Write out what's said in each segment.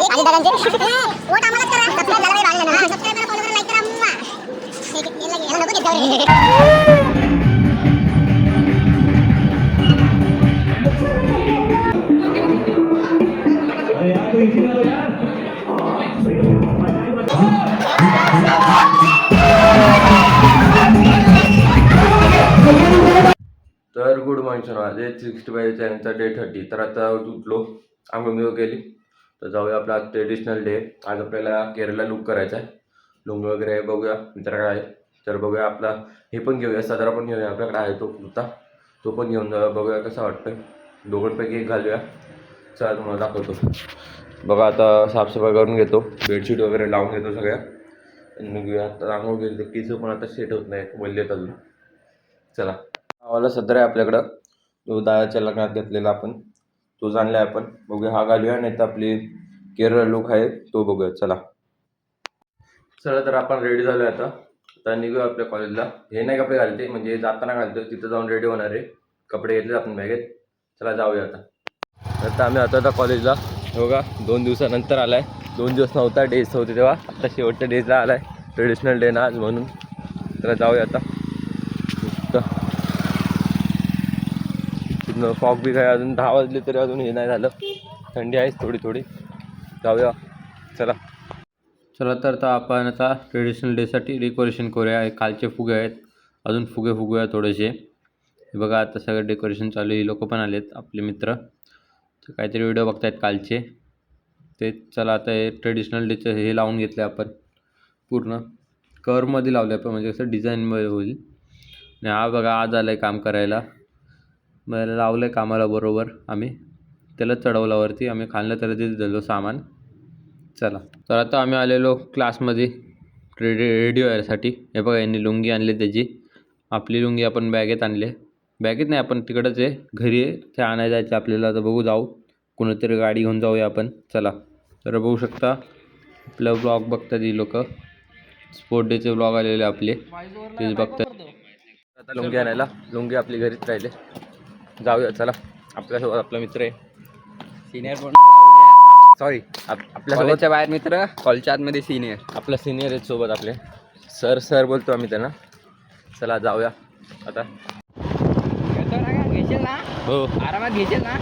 तर good morning sir, आज 65 चॅनलचा डे 30. तर आता उठलो, आंघोळ केली, तर जाऊया. आपला आज ट्रेडिशनल डे. आज आपल्याला केरळला लुक करायचा आहे. लुंग वगैरे बघूया मित्राकडे आहे, तर बघूया. आपला हे पण घेऊया, सदरा पण घेऊया. आपल्याकडे आहे तो कुर्ता, तो पण घेऊन जाऊया. बघूया कसा वाटतं. दोघांपैकी एक घालूया. चला तुम्हाला दाखवतो. बघा आता साफसफाई करून घेतो, बेडशीट वगैरे लावून घेतो सगळ्या, आणि निघूया. आता आंघोळ केली, तर केस पण आता सेट होत नाही, वल्लेत अजून. चला. गावाला सदरा आहे आपल्याकडं, तो दादाच्या लग्नात घेतलेला आपण, तोच आणला आहे आपण. बघूया हा घालूया, नाही तर आपली केरळ लुक आहे तो बघूया. चला तर आपण रेडी झालो आहे. आता निघूया आपल्या कॉलेजला. हे नाही कपडे घालते, म्हणजे जाताना घालतो, तिथं जाऊन रेडी होणार आहे. कपडे घेतले आपण बॅगेत. चला जाऊया. आता आम्ही आता कॉलेजला. बघा 2 दिवसानंतर आला आहे. 2 दिवस नव्हता, डेज होते तेव्हा. आता शेवटच्या डेजला आला आहे, ट्रेडिशनल डे ना आज म्हणून. चला जाऊया आता. फॉग बी काय, अजून 10 वाजले तरी अजून हे नाही झालं. थंडी आहेच थोडी थोडी. जाऊया चला. तर आपण आता ट्रेडिशनल डेसाठी डेकोरेशन करूया. कालचे फुगे आहेत, अजून फुगे फुगूया थोडेसे. हे बघा आता सगळं डेकोरेशन चालू. ही लोक पण आलेत आपले मित्र, तर काहीतरी व्हिडिओ बघतायत कालचे ते. चला आता हे ट्रेडिशनल डेचं हे लावून घेतले आपण, पूर्ण कर्वमध्ये लावले आपण, म्हणजे कसं डिझाईनमध्ये होईल. आणि हा बघा आज आलं आहे काम करायला. मला लावलं आहे कामाला बरोबर. आम्ही त्याला चढवल्यावरती आम्ही खाल्लं, त्याला तिथे दिलं सामान. चला तर आता आम्ही आलेलो क्लासमध्ये रेडिओ यासाठी. हे बघा यांनी लुंगी आणली त्याची. आपली लुंगी आपण बॅगेत आणले. बॅगेत नाही, आपण तिकडंच आहे, घरी आहे, ते आणायला जायचं आपल्याला. तर बघू, जाऊ कोणीतरी गाडी घेऊन जाऊया आपण. चला. तर बघू शकता आपलं ब्लॉग बघतात ही लोक. स्पोर्ट डेचे ब्लॉग आलेले आपले, तेच बघतात. आता लुंगी आणायला, लुंगी आपली घरीच राहिले. जाऊया चला. आपल्यासोबत आपला मित्र आहे, सिनियर पण सॉरी आपल्या कॉलेजच्या बाहेर मित्र, कॉलेजच्या आतमध्ये सिनियर. आपला सिनियर आहेत सोबत आपले. सर बोलतो आम्ही त्यांना. चला जाऊया आता. घेशील ना? हो आरामात घेशील ना?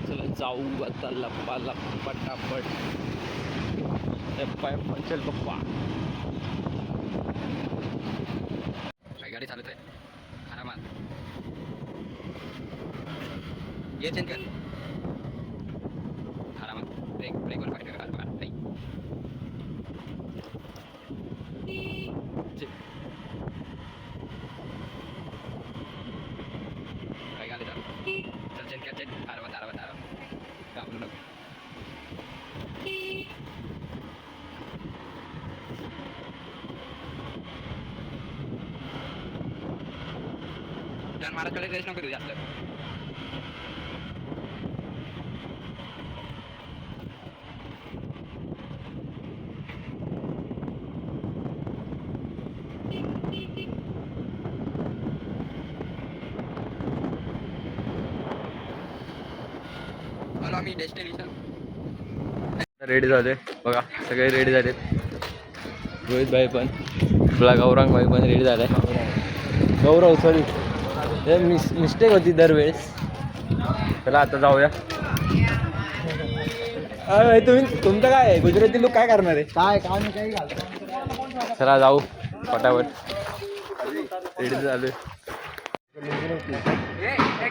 चला जाऊ आता लप्पा पटापट. चल पप्पा. गाडी चालत आहे आरामात. ये चेंज कर आरामात. ब्रेकवर पाहिजे आरामात. काय गाडी चालू. चल चेंज कर. आरामात घाबरू नको. महाराजकडे रेस्ट नको करू जास्त. मला मी डेस्टिनेशन रेडी झाले. बघा सगळे रेडी झालेत. रोहित भाई पण, आपला गौरांग भाई पण रेडी झालाय. गौरव सॉरी, हे मिस्टेक होती दरवेळेस. चला आता जाऊया. तुमचं काय आहे, गुजराती लोक काय करणार आहे? काय घालतो. चला जाऊ फटाफट. रेडी झाले.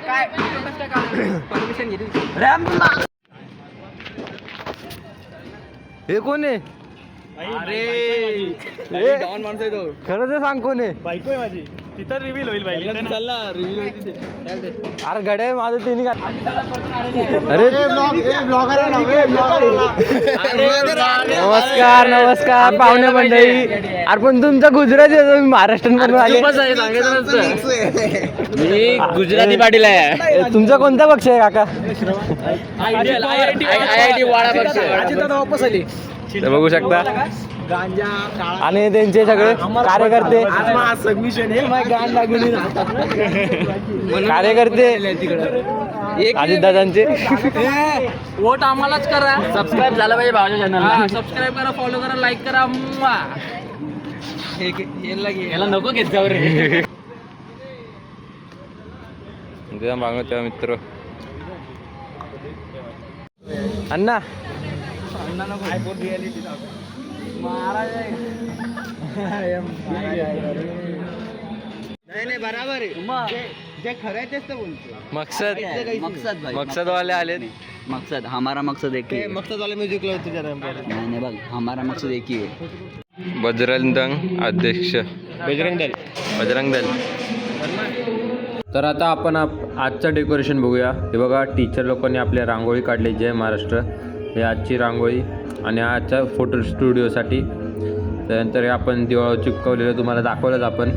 काय परमिशन घेतली? हे कोण आहे? अरे डॉन माणूस आहे तो. खरं तर सांग कोण आहे? बायको आहे माझी. तिथं रिव्हील होईल बाई. चालला रिव्ह्यू होईल. अरे गड्या माझं त्यांनी का. अरे नमस्कार पाहुणे मंडळी. अरे पण तुमचं गुजराती आहे, तुम्ही महाराष्ट्रीयन म्हणून आले. मी गुजराती पाटील आहे. तुमचा कोणता पक्ष आहे काका? IIT वाडा पक्ष. वापस आली. तर बघू शकता गांजा आणि त्यांचे सगळे कार्यकर्ते अजितदादांचे वोट आम्हालाच करा. सबस्क्राईब झालं पाहिजे भावच्या चॅनलला. सबस्क्राईब करा, फॉलो करा, लाईक करा. याला नको घेत जाऊ रे. मागणं तेव्हा मित्र अण्णा नाही बराबर आहे. जे खरं आहे तेच तर बोलतो. मकसद वाले आले. मकसद हमारा मकसद एक ही है. मकसद वाले म्युझिक लावतो जरा. नहीं बघ हमारा मकसद एक ही है. बजरंग दल अध्यक्ष बजरंग दल. तर आता आपण आजचं डेकोरेशन बघूया. हे बघा टीचर लोकांनी आपल्या रांगोळी काढली. जय महाराष्ट्र हे आजची रांगोळी आणि आजच्या फोटो स्टुडिओसाठी. त्यानंतर आपण दिवा चिपकवलेलं तुम्हाला दाखवलंच आपण.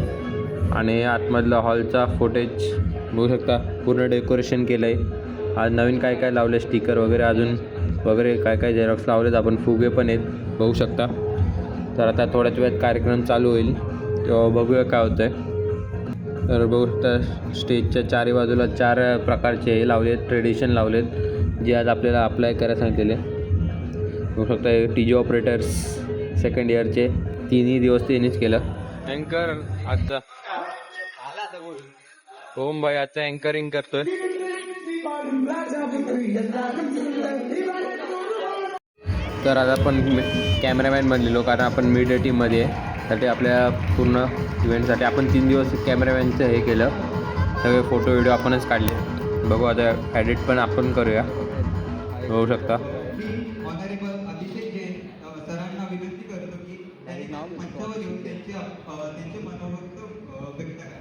आणि आतमधलं हॉलचा फुटेज बघू शकता. पूर्ण डेकोरेशन केलं आहे. आज नवीन काय काय लावलं स्टिकर वगैरे अजून वगैरे काय काय झेरॉक्स लावलेत आपण. फुगे पण आहेत बघू शकता. तर आता थोड्याच वेळात कार्यक्रम चालू होईल तेव्हा बघूया काय होतं आहे. तर बघू शकता स्टेजच्या चारी बाजूला 4 प्रकारचे हे लावलेत ट्रेडिशन लावलेत जे आज आपल्याला अप्लाय करायला सांगितलेले. बघू शकता टी जी ऑपरेटर्स सेकंड इयरचे 3 दिवस त्यांनीच केलं. अँकर आजचा ओम भाई आजचा अँकरिंग करतोय. तर आज आपण कॅमेरामॅन बनलेलो कारण आपण मीडिया टीममध्ये आहे. साठी आपल्या पूर्ण इव्हेंटसाठी आपण 3 दिवस कॅमेरामॅनचं हे केलं. सगळे फोटो व्हिडिओ आपणच काढले. बघू आता एडिट पण आपण करूया. बघू शकता अभिषेक जैन सरांना विनंती करतो की त्यांनी मंचावर येऊन त्यांचे मनोगत व्यक्त करा.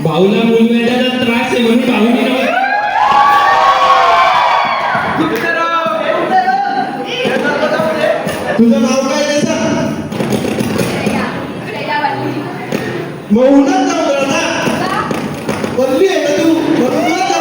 भाऊला मुलगा त्रास आहे म्हणून भाऊनी तुझं नाव काय त्याचं मग उन्हात जाऊ ना बोलली आहे का तू म्हणून उन्हात जाऊ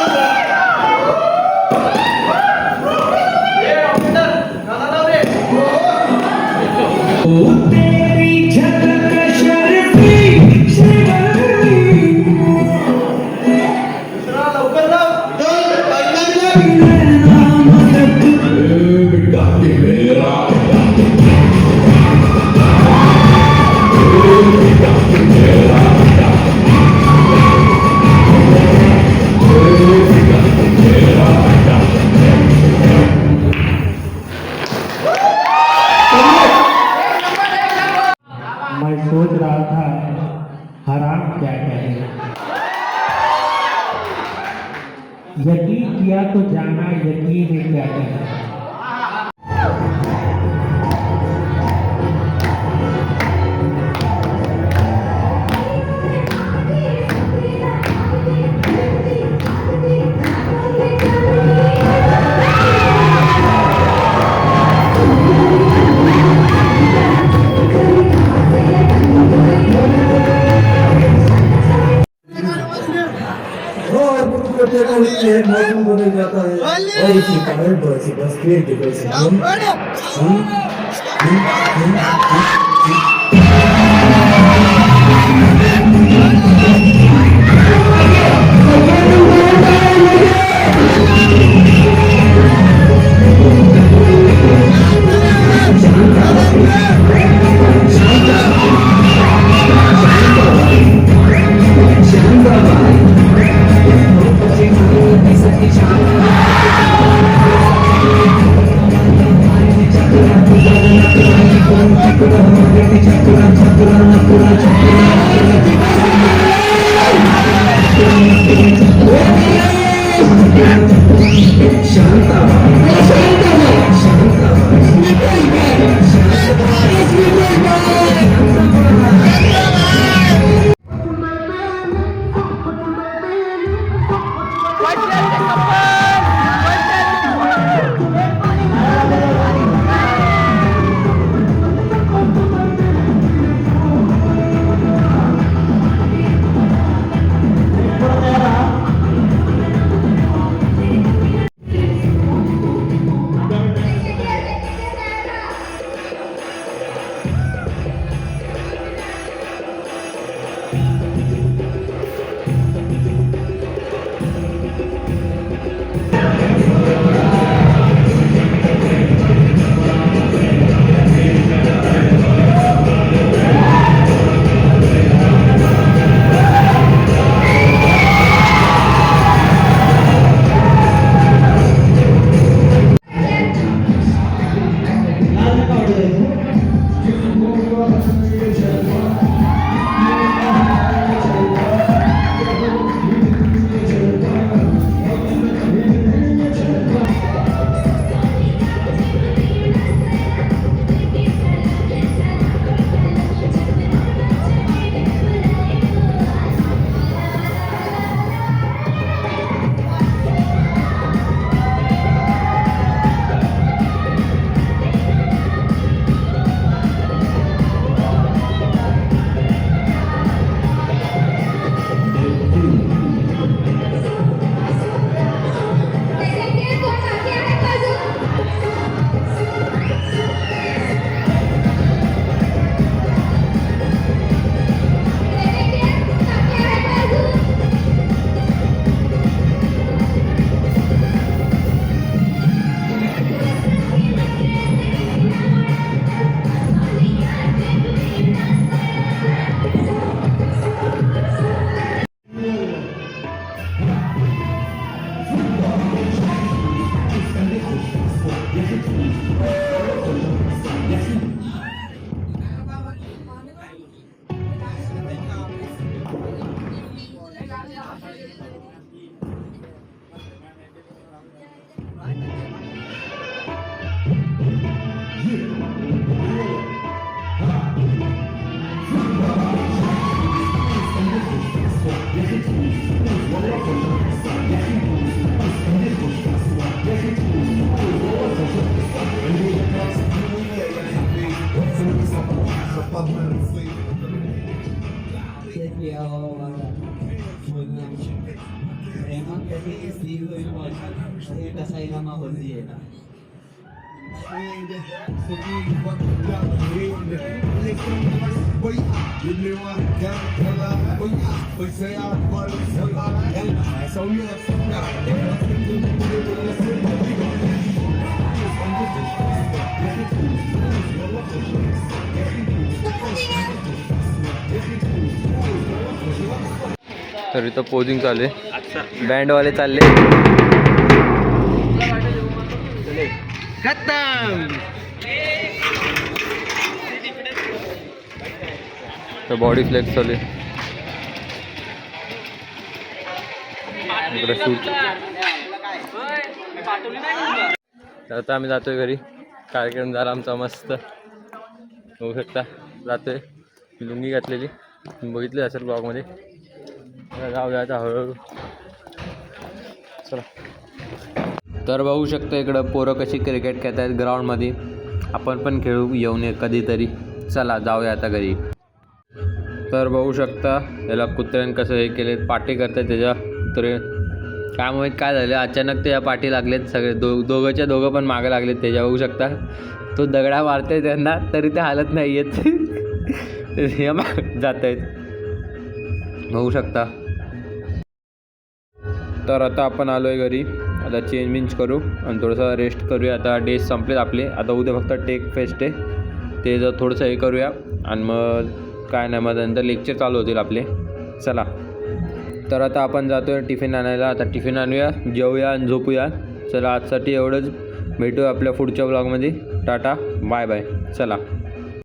मैं सोच रहा था हराम क्या कहे यकीन किया तो जाना यकीन है क्या कहे मौसम बदल जाता है और इसी कारण बस पेड़ के वजह से ही सी होईल माझी हे कसा इनामा होती आहे ना तर इथं पोजिंग चालू आहे, बँडवाले चालले. तर बॉडी फ्लेक्स चालू आहे. इकडे शूट. तर आता आम्ही जातोय घरी. कार्यक्रम झाला आमचा मस्त, होऊ शकता. जातोय, लुंगी घातलेली बघितली असेल ब्लॉगमध्ये. जाऊया आता हळूहळू. चला. तर बघू शकता इकडं पोरं कशी क्रिकेट खेळत आहेत ग्राउंडमध्ये. आपण पण खेळू येऊन कधीतरी. चला जाऊया आता घरी. तर बघू शकता याला कुत्र्यानं कसं हे केले, पाठी करतात त्याच्या. कुत्रे काय माहीत काय झालं, अचानक ते या पाठी लागलेत सगळे. दोघंच्या दोघं पण मागं लागलेत त्याच्या. बघू शकता तो दगडा मारतोय त्यांना तरी ते हालत नाही आहेत. ते जात आहेत, बघू शकता. तर आता आपण आलो आहे घरी. आता चेंज करू आणि थोडंसं रेस्ट करूया. आता डेज संपलेत आपले. आता उद्या फक्त टेक फेस्ट आहे, ते जर थोडंसं हे करूया आणि मग काय नाही, मग नंतर लेक्चर चालू होतील आपले. चला. तर आता आपण जातो आहे टिफिन आणायला. आता टिफिन आणूया, जेवूया आणि झोपूया. चला आजसाठी एवढंच. भेटूया आपल्या पुढच्या ब्लॉगमध्ये. Tata bye bye. चला.